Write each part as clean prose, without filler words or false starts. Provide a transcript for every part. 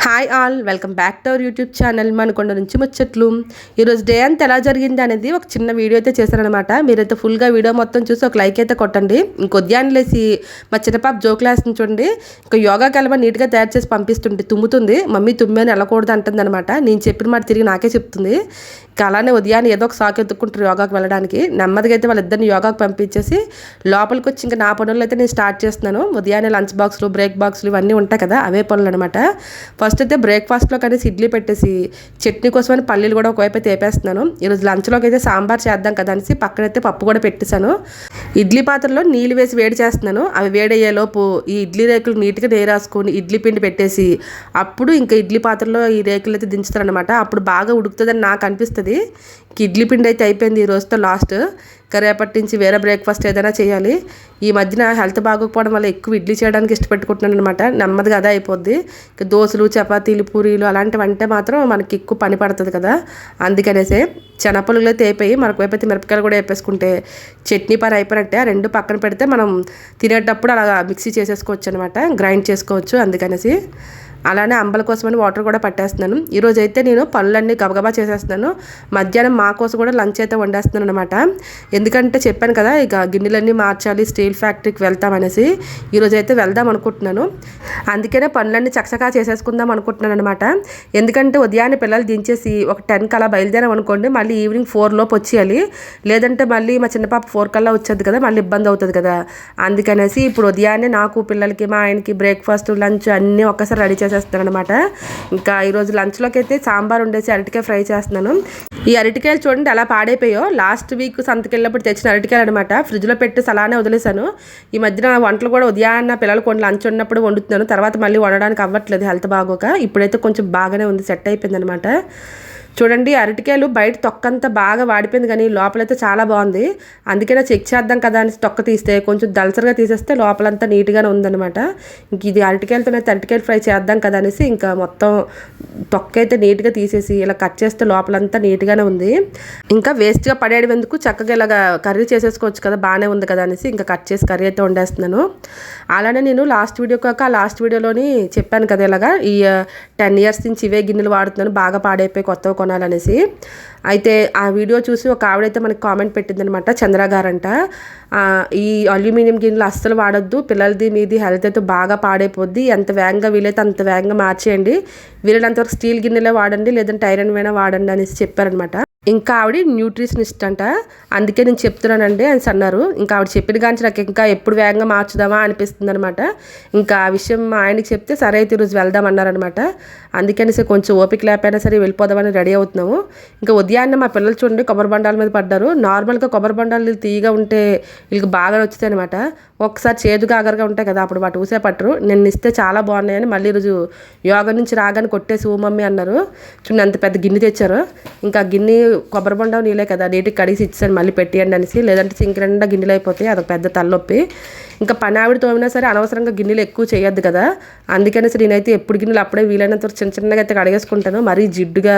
Hi all, welcome back to our YouTube channel Manakonda నుంచి ముచ్చట్లు. ఈరోజు డే అంతా ఎలా జరిగింది అనేది ఒక చిన్న వీడియో అయితే చేశారనమాట. మీరైతే ఫుల్గా వీడియో మొత్తం చూసి ఒక లైక్ అయితే కొట్టండి. ఇంకొద్యాన్ని లేసి మా చిన్నపాప జోక్లాస్ని చూడండి, ఇంకా యోగా కలమ నీట్గా తయారు చేసి పంపిస్తుంటే తుమ్ముతుంది. మమ్మీ తుమ్మని వెళ్ళకూడదు అంటుంది అనమాట. నేను చెప్పిన మాట తిరిగి నాకే చెప్తుంది. ఇంకా అలానే ఉదయాన్నే ఏదో ఒక సాకు ఎత్తుకుంటారు యోగాకి వెళ్ళడానికి. నెమ్మదిగా అయితే వాళ్ళిద్దరిని యోగాకి పంపించేసి లోపలికి వచ్చి ఇంకా నా పనులు అయితే నేను స్టార్ట్ చేస్తున్నాను. ఉదయాన్నే లంచ్ బాక్స్లు, బ్రేక్ బాక్స్లు ఇవన్నీ ఉంటాయి కదా, అవే పనులు అనమాట. ఫస్ట్ అయితే బ్రేక్ఫాస్ట్లో కనేసి ఇడ్లీ పెట్టేసి చట్నీ కోసమని పల్లీలు కూడా ఒకవైపు అయితే వేపేస్తున్నాను. ఈరోజు లంచ్లోకి అయితే సాంబార్ చేద్దాం కదా అనేసి పక్కనైతే పప్పు కూడా పెట్టేశాను. ఇడ్లీ పాత్రలో నీళ్ళు వేసి వేడి చేస్తున్నాను. అవి వేడయ్యేలోపు ఈ ఇడ్లీ రేకులు నీట్గా నెయ్యి రాసుకొని ఇడ్లీ పిండి పెట్టేసి అప్పుడు ఇంకా ఇడ్లీ పాత్రలో ఈ రేకులు అయితే దించుతారనమాట. అప్పుడు బాగా ఉడుకుతుందని నాకు అనిపిస్తుంది. ఇడ్లీ పిండి అయితే అయిపోయింది ఈ రోజుతో లాస్ట్. రేపటి నుంచి వేరే బ్రేక్ఫాస్ట్ ఏదైనా చేయాలి. ఈ మధ్యన హెల్త్ బాగోకపోవడం వల్ల ఎక్కువ ఇడ్లీ చేయడానికి ఇష్టపెట్టుకుంటున్నాను అనమాట. నెమ్మదిగా అదే అయిపోద్ది. ఇంకా దోశలు, చపాతీలు, పూరీలు అలాంటివి అంటే మాత్రం మనకి ఎక్కువ పని పడుతుంది కదా. అందుకనేసే శనగపలుగులు అయితే అయిపోయి మరొక వైపు అయితే మిరపకాయలు కూడా వేపేసుకుంటే చట్నీ పని అయిపోయినట్టే. ఆ రెండు పక్కన పెడితే మనం తినేటప్పుడు అలా మిక్సీ చేసేసుకోవచ్చు అనమాట, గ్రైండ్ చేసుకోవచ్చు. అందుకనేసి అలానే అంబల కోసమని వాటర్ కూడా పట్టేస్తున్నాను. ఈరోజు అయితే నేను పనులన్నీ గబగబా చేసేస్తున్నాను. మధ్యాహ్నం మా కోసం కూడా లంచ్ అయితే వండేస్తున్నాను అనమాట. ఎందుకంటే చెప్పాను కదా, ఇక గిన్నెలన్నీ మార్చాలి, స్టీల్ ఫ్యాక్టరీకి వెళ్తామనేసి. ఈరోజు అయితే వెళ్దాం అనుకుంటున్నాను. అందుకనే పనులన్నీ చకచకా చేసేసుకుందాం అనుకుంటున్నాను అనమాట. ఎందుకంటే ఉదయాన్నే పిల్లలు దించేసి ఒక 10 కల్లా బయలుదేరాం అనుకోండి, మళ్ళీ ఈవినింగ్ 4 లోపు వచ్చేయాలి. లేదంటే మళ్ళీ మా చిన్న పాప 4 కల్లా వచ్చేది కదా, మళ్ళీ ఇబ్బంది అవుతుంది కదా. అందుకనేసి ఇప్పుడు ఉదయాన్నే నాకు, పిల్లలకి, మా ఆయనకి బ్రేక్ఫాస్ట్, లంచ్ అన్నీ ఒక్కసారి రెడీ చేసేస్తాను అనమాట. ఇంకా ఈరోజు లంచ్లోకి అయితే సాంబార్ ఉండేసి అరటికాయ ఫ్రై చేస్తున్నాను. ఈ అరటికాయలు చూడండి ఎలా పాడైపోయో. లాస్ట్ వీక్ సంతకెళ్ళినప్పుడు తెచ్చిన అరటికాయలు అనమాట. ఫ్రిడ్జ్లో పెట్టేసి అలానే వదిలేశాను. ఈ మధ్యన వంటలు కూడా ఉదయాన్న పిల్లలు కొన్ని లంచ్ ఉన్నప్పుడు వండుతున్నాను. తర్వాత మళ్ళీ వండడానికి అవ్వట్లేదు హెల్త్ బాగోక. ఇప్పుడైతే కొంచెం బాగానే ఉంది, సెట్ అయిపోయింది అనమాట. చూడండి, అరటికాయలు బయట తొక్కంతా బాగా వాడిపోయింది, కానీ లోపలైతే చాలా బాగుంది. అందుకనే చెక్ చేద్దాం కదా అని తొక్క తీస్తే కొంచెం దళసరిగా తీసేస్తే లోపలంతా నీట్గానే ఉందన్నమాట. ఇంక ఇది అరటికాయలతోనైతే అరటికాయలు ఫ్రై చేద్దాం కదా అనేసి ఇంకా మొత్తం తొక్క అయితే నీట్గా తీసేసి ఇలా కట్ చేస్తే లోపలంతా నీట్గానే ఉంది. ఇంకా వేస్ట్గా పడేయడం ఎందుకు, చక్కగా ఇలాగా కర్రీ చేసేసుకోవచ్చు కదా, బాగానే ఉంది కదా అనేసి ఇంకా కట్ చేసి కర్రీ అయితే వండేస్తున్నాను. అలానే నేను లాస్ట్ వీడియోలోని చెప్పాను కదా, ఇలాగా ఈ 10 years నుంచి ఇవే గిన్నెలు వాడుతున్నాను, బాగా పాడైపోయి కొత్తవి కొనాలనేసి. అయితే ఆ వీడియో చూసి ఒక ఆవిడైతే మనకి కామెంట్ పెట్టిందనమాట, చంద్ర గారంట. ఈ అల్యూమినియం గిన్నెలు అస్సలు వాడొద్దు, పిల్లలది మీది హెల్త్ అయితే బాగా పాడైపోద్ది, ఎంత వేగంగా వీలైతే అంత వేగంగా మార్చేయండి, వీలైనంతవరకు స్టీల్ గిన్నెలే వాడండి, లేదంటే ఐరన్ వేనా వాడండి అనేసి చెప్పారనమాట. ఇంకా ఆవిడ న్యూట్రిషనిస్ట్ అంట, అందుకే నేను చెప్తున్నానండి అని అన్నారు. ఇంకా ఆవిడ చెప్పిన కానీ నాకు ఇంకా ఎప్పుడు వేగంగా మార్చుదామా అనిపిస్తుంది అనమాట. ఇంకా ఆ విషయం మా ఆయనకి చెప్తే సరే అయితే ఈరోజు వెళ్దాం అన్నారనమాట. అందుకని కొంచెం ఓపిక లేకపోయినా సరే వెళ్ళిపోదామని రెడీ అవుతున్నాము. ఇంకా ఉదయాన్నే మా పిల్లలు చూడండి కొబ్బరి బండాల మీద పడ్డారు. నార్మల్గా కొబ్బరి బండాలు తీయగా ఉంటే వీళ్ళకి బాగా నచ్చుతాయి అనమాట. ఒకసారి చేదుగా ఆగరగా ఉంటాయి కదా, అప్పుడు వాటి ఊసే పట్టరు. నేను ఇస్తే చాలా బాగున్నాయని మళ్ళీ ఈరోజు యోగా నుంచి రాగానే కొట్టేసి ఓ మమ్మీ అన్నారు. చూడండి అంత పెద్ద గిన్నె తెచ్చారు. ఇంకా గిన్నె కొబ్బరి బొండం నీళ్ళే కదా, నీటికి కడిగి ఇచ్చాను మళ్ళీ పెట్టేయండి అనేసి, లేదంటే సింక్ నిండా గిన్నెలు అయిపోతాయి, అదొక పెద్ద తలనొప్పి. ఇంకా పని ఆవిడ తోమినా సరే అనవసరంగా గిన్నెలు ఎక్కువ చేయొద్దు కదా. అందుకనేసి నేనైతే ఎప్పుడు గిన్నెలు అప్పుడే వీలైనంత చిన్న చిన్నగా అయితే కడిగేసుకుంటాను. మరీ జిడ్డుగా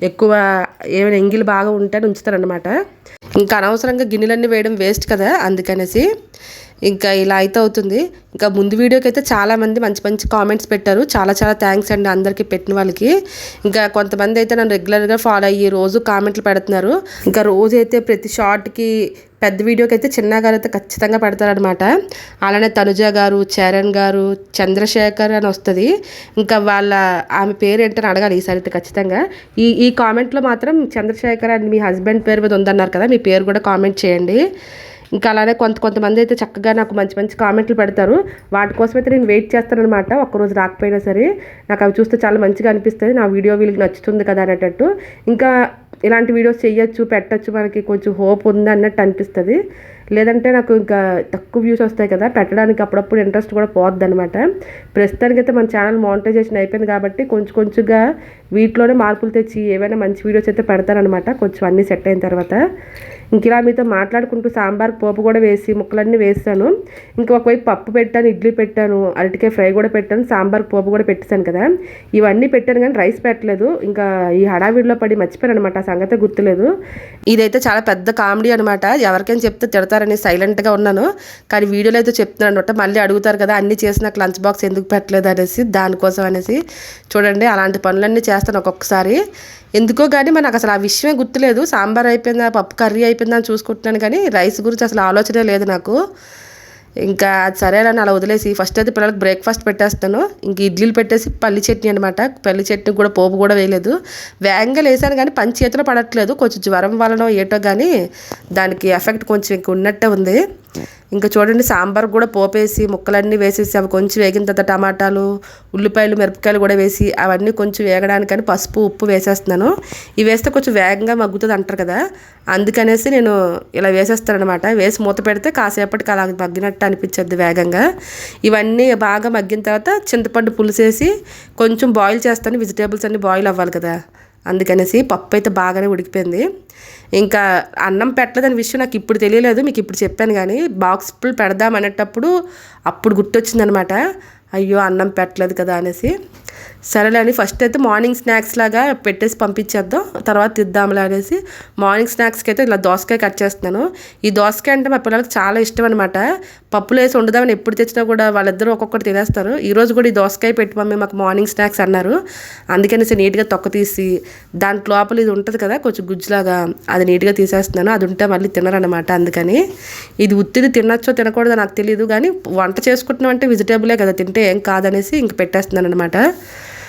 ఎక్కువ ఏమైనా ఎంగిలి బాగా ఉంటే ఉంచుతారనమాట. ఇంకా అనవసరంగా గిన్నెలన్నీ వేయడం వేస్ట్ కదా, అందుకనేసి ఇంకా ఇలా అయితే అవుతుంది. ఇంకా ముందు వీడియోకి అయితే చాలామంది మంచి మంచి కామెంట్స్ పెట్టారు. చాలా చాలా థ్యాంక్స్ అండి అందరికీ, పెట్టిన వాళ్ళకి. ఇంకా కొంతమంది అయితే నన్ను రెగ్యులర్గా ఫాలో అయ్యి రోజు కామెంట్లు పెడుతున్నారు. ఇంకా రోజు అయితే ప్రతి షార్ట్కి, పెద్ద వీడియోకి అయితే చిన్న గారు అయితే ఖచ్చితంగా పెడతారనమాట. అలానే తనుజ గారు, చరణ్ గారు, చంద్రశేఖర్ అని వస్తుంది. ఇంకా ఆమె పేరు ఏంటని అడగాలి ఈసారి అయితే ఖచ్చితంగా. ఈ కామెంట్లో మాత్రం చంద్రశేఖర్ అని మీ హస్బెండ్ పేరు మీద ఉందన్నారు కదా, మీ పేరు కూడా కామెంట్ చేయండి. ఇంకా అలానే కొంతమంది అయితే చక్కగా నాకు మంచి మంచి కామెంట్లు పెడతారు. వాటి కోసం అయితే నేను వెయిట్ చేస్తానమాట. ఒక్కరోజు రాకపోయినా సరే నాకు అవి చూస్తే చాలా మంచిగా అనిపిస్తుంది, నా వీడియో వీళ్ళకి నచ్చుతుంది కదా అనేటట్టు. ఇంకా ఇలాంటి వీడియోస్ చేయొచ్చు, పెట్టచ్చు, మనకి కొంచెం హోప్ ఉంది అన్నట్టు అనిపిస్తుంది. లేదంటే నాకు ఇంకా తక్కువ వ్యూస్ వస్తాయి కదా, పెట్టడానికి అప్పుడప్పుడు ఇంట్రెస్ట్ కూడా పోద్ది అనమాట. ప్రస్తుతానికైతే మన ఛానల్ మానిటైజేషన్ అయిపోయింది కాబట్టి కొంచెంగా వీటిలోనే మార్పులు తెచ్చి ఏవైనా మంచి వీడియోస్ అయితే పెడతానమాట, కొంచెం అన్నీ సెట్ అయిన తర్వాత. ఇంక ఇలా మీతో మాట్లాడుకుంటూ సాంబార్ పోపు కూడా వేసి ముక్కలన్నీ వేసాను. ఒకవైపు పప్పు పెట్టాను, ఇడ్లీ పెట్టాను, అరటికాయ ఫ్రై కూడా పెట్టాను, సాంబార్ పోపు కూడా పెట్టేశాను కదా. ఇవన్నీ పెట్టాను కానీ రైస్ పెట్టలేదు. ఇంకా ఈ హడావిడిలో పడి మర్చిపోయాను అనమాట, ఆ సంగతే గుర్తులేదు. ఇదైతే చాలా పెద్ద కామెడీ అనమాట. ఎవరికైనా చెప్తే తిడతారు చెప్తారని సైలెంట్గా ఉన్నాను. కానీ వీడియోలో అయితే చెప్తున్నాను అనమాట. మళ్ళీ అడుగుతారు కదా అన్నీ చేసి నాకు లంచ్ బాక్స్ ఎందుకు పెట్టలేదు అనేసి, దానికోసం అనేసి. చూడండి అలాంటి పనులన్నీ చేస్తాను ఒక్కొక్కసారి. ఎందుకో కానీ నాకు అసలు ఆ విషయమే గుర్తులేదు. సాంబార్ అయిపోయిందా, పప్పు కర్రీ అయిపోయిందా అని చూసుకుంటున్నాను కానీ రైస్ గురించి అసలు ఆలోచనే లేదు నాకు. ఇంకా అది సరేనని అలా వదిలేసి ఫస్ట్ అయితే పిల్లలకు బ్రేక్ఫాస్ట్ పెట్టేస్తాను. ఇంక ఇడ్లీలు పెట్టేసి పల్లి చట్నీ అనమాట. పల్లి చట్నీ కూడా పోపు కూడా వేయలేదు. వేగంగా వేసాను కానీ పని చేతిలో పడట్లేదు. కొంచెం జ్వరం వలన ఏటో కానీ దానికి ఎఫెక్ట్ కొంచెం ఇంక ఉన్నట్టే ఉంది. ఇంకా చూడండి సాంబార్ కూడా పోపేసి ముక్కలన్నీ వేసేసి అవి కొంచెం వేగిన తర్వాత టమాటాలు, ఉల్లిపాయలు, మిరపకాయలు కూడా వేసి అవన్నీ కొంచెం వేగడానికని పసుపు, ఉప్పు వేసేస్తున్నాను. ఇవి వేస్తే కొంచెం వేగంగా మగ్గుతుంది అంటారు కదా, అందుకనేసి నేను ఇలా వేసేస్తాను అనమాట. వేసి మూత పెడితే కాసేపటికి అలా మగ్గినట్టు అనిపించద్ది వేగంగా. ఇవన్నీ బాగా మగ్గిన తర్వాత చింతపండు పులుసేసి కొంచెం బాయిల్ చేస్తాను. వెజిటేబుల్స్ అన్నీ బాయిల్ అవ్వాలి కదా, అందుకనేసి పప్పు అయితే బాగానే ఉడికిపోయింది. ఇంకా అన్నం పెట్టలేదని విషయం నాకు ఇప్పుడు తెలియలేదు, మీకు ఇప్పుడు చెప్పాను. కానీ బాక్స్ పెడదాం అనేటప్పుడు అప్పుడు గుర్తొచ్చిందనమాట. అయ్యో అన్నం పెట్టలేదు కదా అనేసి. సరేలే అని ఫస్ట్ అయితే మార్నింగ్ స్నాక్స్ లాగా పెట్టేసి పంపించేద్దాం, తర్వాత తిద్దాంలే అనేసి మార్నింగ్ స్నాక్స్కి అయితే ఇలా దోసకాయ కట్ చేస్తున్నాను. ఈ దోసకాయ అంటే మా పిల్లలకు చాలా ఇష్టం అనమాట. పప్పులు వేసి వండుదామని ఎప్పుడు తెచ్చినా కూడా వాళ్ళిద్దరూ ఒక్కొక్కటి తినేస్తారు. ఈరోజు కూడా ఈ దోసకాయ పెట్టి మమ్మీ మాకు మార్నింగ్ స్నాక్స్ అన్నారు. అందుకనేసి నీట్గా తొక్క తీసి దాంట్లో లోపల ఇది ఉంటుంది కదా కొంచెం గుజ్జులాగా, అది నీట్గా తీసేస్తున్నాను. అది ఉంటే మళ్ళీ తినరనమాట. అందుకని ఇది ఉత్తిది తినచ్చో తినకూడదో నాకు తెలియదు, కానీ వంట చేసుకుంటున్నాం అంటే వెజిటేబులే కదా, తింటే ఏం కాదనేసి ఇంక పెట్టేస్తున్నాను అనమాట.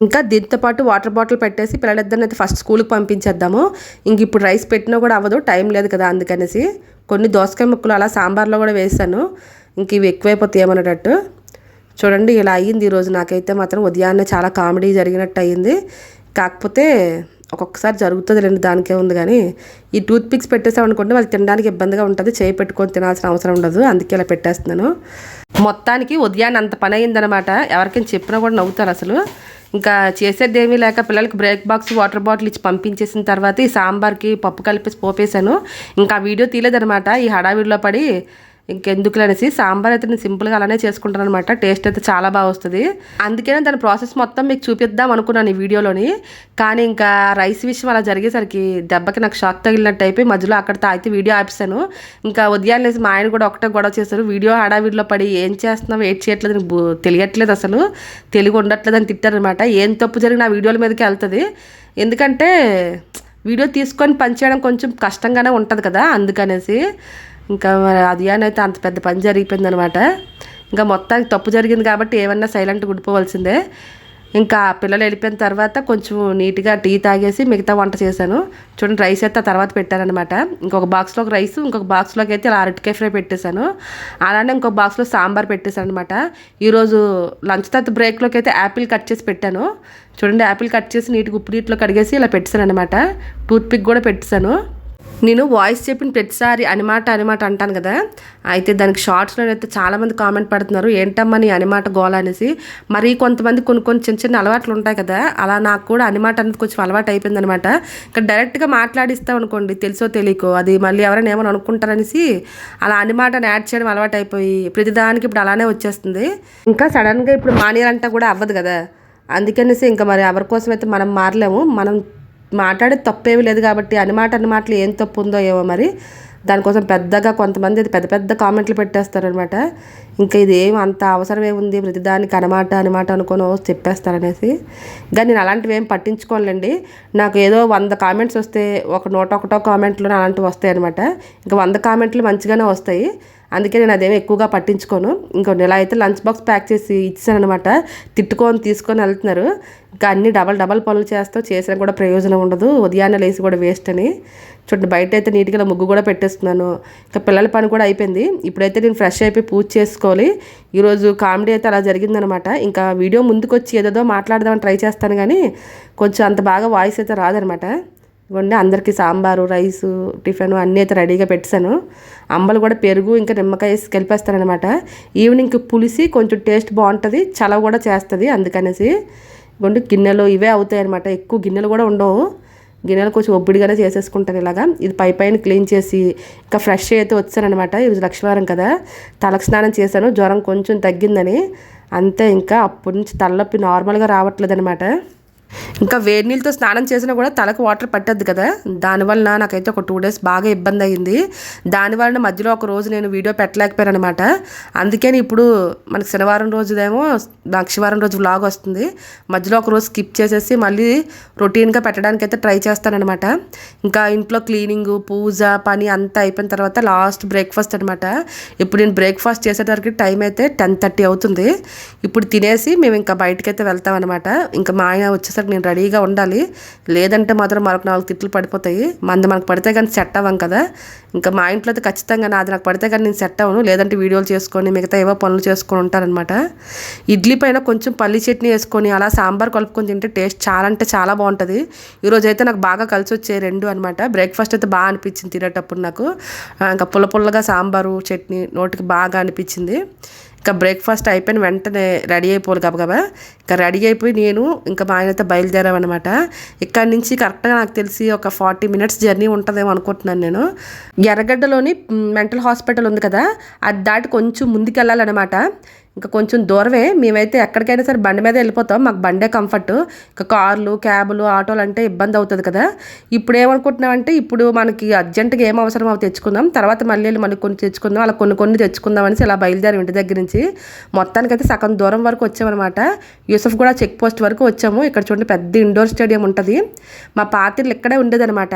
ఇంకా దీంతో పాటు వాటర్ బాటిల్ పెట్టేసి పిల్లలిద్దరిని అయితే ఫస్ట్ స్కూల్కి పంపించేద్దాము. ఇంక ఇప్పుడు రైస్ పెట్టినా కూడా అవ్వదు, టైం లేదు కదా, అందుకనేసి కొన్ని దోసకాయ ముక్కలు అలా సాంబార్లో కూడా వేసాను. ఇంక ఇవి ఎక్కువైపోతాయి ఏమన్నట్టు. చూడండి ఇలా అయ్యింది ఈరోజు. నాకైతే మాత్రం ఉదయాన్నే చాలా కామెడీ జరిగినట్టు అయ్యింది. కాకపోతే ఒక్కొక్కసారి జరుగుతుంది లేండి, దానికే ఉంది. కానీ ఈ టూత్ పిక్స్ పెట్టేసామనుకోండి వాళ్ళు తినడానికి ఇబ్బందిగా ఉంటుంది, చేయి పెట్టుకొని తినాల్సిన అవసరం ఉండదు, అందుకే ఇలా పెట్టేస్తున్నాను. మొత్తానికి ఉదయాన్నే అంత పని అయిందనమాట. ఎవరికైనా చెప్పినా కూడా నవ్వుతారు అసలు. ఇంకా చేసేది ఏమీ లేక పిల్లలకి బ్రేక్ బాక్స్, వాటర్ బాటిల్ ఇచ్చి పంపించేసిన తర్వాత ఈ సాంబార్కి పప్పు కలిపేసి పోపేశాను. ఇంకా వీడియో తీయలేదనమాట ఈ హడావిడిలో పడి. ఇంకెందుకు అనేసి సాంబార్ అయితే నేను సింపుల్గా అలానే చేసుకుంటాను అనమాట. టేస్ట్ అయితే చాలా బాగా వస్తుంది. అందుకనే దాని ప్రాసెస్ మొత్తం మీకు చూపిద్దాం అనుకున్నాను ఈ వీడియోలోని. కానీ ఇంకా రైస్ విషయం అలా జరిగేసరికి దెబ్బకి నాకు షాక్ తగిలినట్టు అయిపోయి మధ్యలో అక్కడితో అయితే వీడియో ఆపిస్తాను. ఇంకా ఉదయాన్నే మా ఆయన కూడా ఒకటే గొడవ చేశారు, వీడియో హడావిడిలో పడి ఏం చేస్తున్నావు, ఏం చేయట్లేదు, తెలియట్లేదు, అసలు తెలుగు ఉండట్లేదు అని తిట్టారనమాట. ఏం తప్పు జరిగిన ఆ వీడియోల మీదకి వెళ్తుంది. ఎందుకంటే వీడియో తీసుకొని పనిచేయడం కొంచెం కష్టంగానే ఉంటుంది కదా, అందుకనేసి. ఇంకా మరి అదియానైతే అంత పెద్ద పని జరిగిపోయిందనమాట. ఇంకా మొత్తానికి తప్పు జరిగింది కాబట్టి ఏమన్నా సైలెంట్గా ఉండిపోవాల్సిందే. ఇంకా పిల్లలు వెళ్ళిపోయిన తర్వాత కొంచెం నీట్గా టీ తాగేసి మిగతా వంట చేశాను. చూడండి రైస్ అయితే ఆ తర్వాత పెట్టానమాట. ఇంకొక బాక్స్లో ఒక రైస్, ఇంకొక బాక్స్లోకి అయితే ఇలా అరటికాయ ఫ్రై పెట్టేశాను. అలానే ఇంకొక బాక్స్లో సాంబార్ పెట్టేశాను అనమాట. ఈరోజు లంచ్ తర్వాత బ్రేక్లోకి అయితే యాపిల్ కట్ చేసి పెట్టాను. చూడండి యాపిల్ కట్ చేసి నీట్గా ఉప్పు నీటిలో కడిగేసి ఇలా పెట్టేశాను అనమాట. టూత్ పిక్ కూడా పెట్టేశాను. నేను వాయిస్ చెప్పిన ప్రతిసారి అనమాట అంటాను కదా, అయితే దానికి షార్ట్స్లో అయితే చాలామంది కామెంట్ పెడుతున్నారు, ఏంటమ్మా నీ అనమాట గోల అనేసి. మరి కొంతమంది కొన్ని చిన్న చిన్న అలవాట్లు ఉంటాయి కదా, అలా నాకు కూడా అనమాట అనేది కొంచెం అలవాటు అయిపోయింది అనమాట. ఇంకా డైరెక్ట్గా మాట్లాడిస్తాం అనుకోండి, తెలుసో తెలియకో అది మళ్ళీ ఎవరైనా ఏమైనా అనుకుంటారనేసి అలా అనమాటని యాడ్ చేయడం అలవాటు అయిపోయి ప్రతిదానికి ఇప్పుడు అలానే వచ్చేస్తుంది. ఇంకా సడన్గా ఇప్పుడు మానేయాలంటే కూడా అవ్వదు కదా, అందుకనేసి ఇంకా మరి ఎవరి కోసం అయితే మనం మారలేము. మనం మాట్లాడే తప్పేమీ లేదు కాబట్టి అన్నమాటలు ఏం తప్పు ఉందో ఏమో మరి. దానికోసం పెద్దగా కొంతమంది పెద్ద పెద్ద కామెంట్లు పెట్టేస్తారనమాట. ఇంకా ఇది ఏం అంత అవసరం ఏముంది, ప్రతిదానికి అనమాట అనుకొని చెప్పేస్తారనేసి. కానీ నేను అలాంటివి ఏం పట్టించుకోలేండి. నాకు ఏదో 100 కామెంట్స్ వస్తే ఒక 101 కామెంట్లు అలాంటివి వస్తాయి అనమాట. ఇంకా 100 కామెంట్లు మంచిగానే వస్తాయి, అందుకే నేను అదేమీ ఎక్కువగా పట్టించుకోను. ఇంకొన్ని ఇలా అయితే లంచ్ బాక్స్ ప్యాక్ చేసి ఇచ్చాను అనమాట. తీసుకొని వెళ్తున్నారు. ఇంకా అన్ని డబల్ పనులు చేసినా కూడా ప్రయోజనం ఉండదు, ఉదయాన్నే లేసి కూడా వేస్ట్ అని. చూడండి బయట అయితే నీట్గా ముగ్గు కూడా పెట్టేస్తున్నాను. ఇంకా పిల్లల పని కూడా అయిపోయింది. ఇప్పుడైతే నేను ఫ్రెష్ అయిపోయి పూజ చేసుకోవాలి. ఈరోజు కామెడీ అయితే అలా జరిగిందనమాట. ఇంకా వీడియో ముందుకు వచ్చి ఏదేదో మాట్లాడదామని ట్రై చేస్తాను కానీ కొంచెం అంత బాగా వాయిస్ అయితే రాదనమాట. ఇవ్వండి అందరికీ సాంబారు, రైసు, టిఫిన్ అన్నీ అయితే రెడీగా పెట్టాను. అంబలు కూడా పెరుగు ఇంకా నిమ్మకాయ వేసి కలిపేస్తానమాట. ఈవినింగ్కి పులిసి కొంచెం టేస్ట్ బాగుంటుంది, చలవ కూడా చేస్తుంది, అందుకనేసి. ఇవ్వండి గిన్నెలు ఇవే అవుతాయి అనమాట, ఎక్కువ గిన్నెలు కూడా ఉండవు. గిన్నెలు కొంచెం ఒబ్బిడిగానే చేసేసుకుంటాను ఇలాగా. ఇది పైన క్లీన్ చేసి ఇంకా ఫ్రెష్ అయితే వచ్చానమాట. ఈరోజు లక్ష్మీవారం కదా, తలకు స్నానం చేశాను, జ్వరం కొంచెం తగ్గిందని. అంతే, ఇంకా అప్పటి నుంచి తలనొప్పి నార్మల్గా రావట్లేదు అనమాట. ఇంకా వేడి నీళ్ళతో స్నానం చేసినా కూడా తలకు వాటర్ పట్టద్దు కదా, దానివల్ల నాకైతే ఒక 2 days బాగా ఇబ్బంది అయ్యింది. దానివల్ల మధ్యలో ఒక రోజు నేను వీడియో పెట్టలేకపోయాను అనమాట. అందుకని ఇప్పుడు మనకి శనివారం రోజుదేమో శనివారం రోజు వ్లాగ్ వస్తుంది, మధ్యలో ఒక రోజు స్కిప్ చేసేసి మళ్ళీ రొటీన్గా పెట్టడానికి అయితే ట్రై చేస్తానమాట. ఇంకా ఇంట్లో క్లీనింగ్, పూజ పని అంతా అయిపోయిన తర్వాత లాస్ట్ బ్రేక్ఫాస్ట్ అనమాట. ఇప్పుడు నేను బ్రేక్ఫాస్ట్ చేసేటరికి టైం అయితే 10:30 అవుతుంది. ఇప్పుడు తినేసి మేము ఇంకా బయటకైతే వెళ్తాం అనమాట. ఇంకా మా ఆయన వచ్చేసరికి నేను రెడీగా ఉండాలి, లేదంటే మాత్రం మరొక 4 తిట్లు పడిపోతాయి. మనకు పడితే కానీ సెట్ అవ్వం కదా. ఇంకా మా ఇంట్లో అయితే ఖచ్చితంగా నాది నాకు పడితే కానీ నేను సెట్ అవ్వను, లేదంటే వీడియోలు చేసుకొని మిగతా ఏవో పనులు చేసుకొని ఉంటారనమాట. ఇడ్లీ పైన కొంచెం పల్లి చట్నీ వేసుకొని అలా సాంబార్ కలుపుకొని తింటే టేస్ట్ చాలా అంటే చాలా బాగుంటుంది. ఈరోజు అయితే నాకు బాగా కలిసి వచ్చే 2 అనమాట. బ్రేక్ఫాస్ట్ అయితే బాగా అనిపించింది తినేటప్పుడు నాకు. ఇంకా పుల్లగా సాంబారు చట్నీ నోటికి బాగా అనిపించింది. ఇంకా బ్రేక్ఫాస్ట్ అయిపోయిన వెంటనే రెడీ అయిపోవాలి గబగబా. ఇంకా రెడీ అయిపోయి నేను ఇంకా మా ఆయన అయితే బయలుదేరామన్నమాట. ఇక్కడి నుంచి కరెక్ట్గా నాకు తెలిసి ఒక 40 minutes జర్నీ ఉంటుందేమో అనుకుంటున్నాను నేను. ఎర్రగడ్డలోని మెంటల్ హాస్పిటల్ ఉంది కదా, అది దాటి కొంచెం ముందుకు వెళ్ళాలన్నమాట. ఇంకా కొంచెం దూరమే. మేమైతే ఎక్కడికైనా సరే బండి మీద వెళ్ళిపోతాం, మాకు బండే కంఫర్ట్. ఇంకా కార్లు, క్యాబులు, ఆటోలు అంటే ఇబ్బంది అవుతుంది కదా. ఇప్పుడు ఏమనుకుంటున్నామంటే ఇప్పుడు మనకి అర్జెంటుగా ఏం అవసరం అవి తెచ్చుకుందాం, తర్వాత మళ్ళీ కొన్ని తెచ్చుకుందాం, అలా కొన్ని తెచ్చుకుందాం అనేసి ఇలా బయలుదేరి ఇంటి దగ్గర నుంచి మొత్తానికైతే సగం దూరం వరకు వచ్చామన్నమాట. యూసఫ్ కూడా చెక్ పోస్ట్ వరకు వచ్చాము. ఇక్కడ చూడండి పెద్ద ఇండోర్ స్టేడియం ఉంటుంది. మా పాతిళ్ళు ఇక్కడే ఉండేదన్నమాట.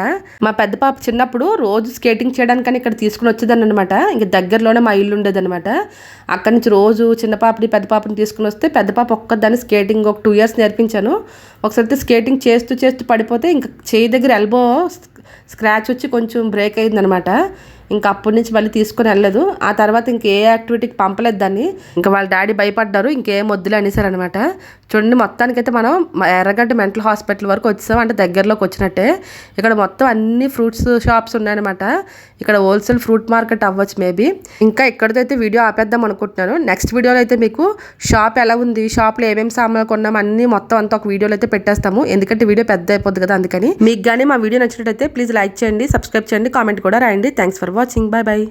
మా పెద్ద పాప చిన్నప్పుడు రోజు స్కేటింగ్ చేయడానికని ఇక్కడ తీసుకుని వచ్చేదాన్ని అనమాట. ఇంక దగ్గరలోనే మా ఇల్లు ఉండేదన్నమాట. అక్కడి నుంచి రోజు చిన్న పాపని పెద్ద పాపని తీసుకుని వస్తే పెద్ద పాప ఒక్కదాన్ని స్కేటింగ్ ఒక 2 years నేర్పించాను. ఒకసారి స్కేటింగ్ చేస్తూ పడిపోతే ఇంకా చేయి దగ్గర ఎల్బో స్క్రాచ్ వచ్చి కొంచెం బ్రేక్ అయిందనమాట. ఇంకా అప్పటి నుంచి మళ్ళీ తీసుకుని వెళ్ళలేదు. ఆ తర్వాత ఇంకే యాక్టివిటీకి పంపలేదు దాన్ని. ఇంకా వాళ్ళ డాడీ భయపడ్డారు, ఇంకేం వద్దులే అనేసారనమాట. చూడండి మొత్తానికైతే మనం ఎర్రగడ్డ మెంటల్ హాస్పిటల్ వరకు వచ్చాం, అంటే దగ్గరలోకి వచ్చినట్టే. ఇక్కడ మొత్తం అన్ని ఫ్రూట్స్ షాప్స్ ఉన్నాయన్నమాట. ఇక్కడ హోల్సేల్ ఫ్రూట్ మార్కెట్ అవ్వచ్చు మేబీ. ఇంకా ఇక్కడితో వీడియో ఆపేద్దాం అనుకుంటున్నాను. నెక్స్ట్ వీడియోలో అయితే మీకు షాప్ ఎలా ఉంది, షాప్లో ఏమేమి సామాన్లు కొన్నాం అన్నీ మొత్తం అంతా ఒక వీడియోలో అయితే పెట్టేస్తాము, ఎందుకంటే వీడియో పెద్ద అయిపోద్ది కదా. అందుకని మీకు కానీ మా వీడియో నచ్చినట్టయితే ప్లీజ్ లైక్ చేయండి, సబ్స్క్రైబ్ చేయండి, కామెంట్ కూడా రాయండి. Thanks for watching. Bye bye.